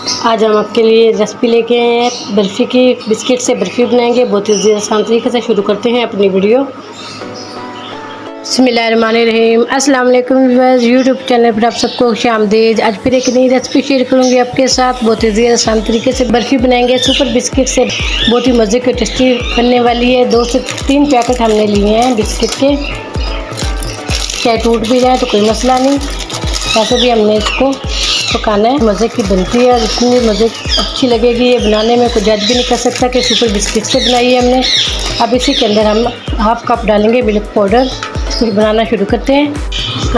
आज हम आपके लिए रेसिपी लेके आए हैं बर्फ़ी की। बिस्किट से बर्फ़ी बनाएंगे बहुत ही आसान तरीके से। शुरू करते हैं अपनी वीडियो। बिस्मिल्लाहिर्रहमानिर्रहीम। अस्सलाम वालेकुम व्यूअर्स, यूट्यूब चैनल पर आप सबको खुशामदीद। आज फिर एक नई रेसिपी शेयर करूंगी आपके साथ। बहुत ही आसान तरीके से बर्फ़ी बनाएंगे सुपर बिस्किट से। बहुत ही मज़े की टेस्टी बनने वाली है। 2 से 3 पैकेट हमने लिए हैं बिस्किट के। चाहे टूट भी जाए तो कोई मसला नहीं, वैसे भी हमने इसको पकाना है। मज़े की बनती है और इतनी मज़े अच्छी लगेगी ये बनाने में, कोई जज भी नहीं कर सकता कि सुपर बिस्किट से बनाई है हमने। अब इसी के अंदर हम हाफ़ कप डालेंगे मिल्क पाउडर। इसको बनाना शुरू करते हैं।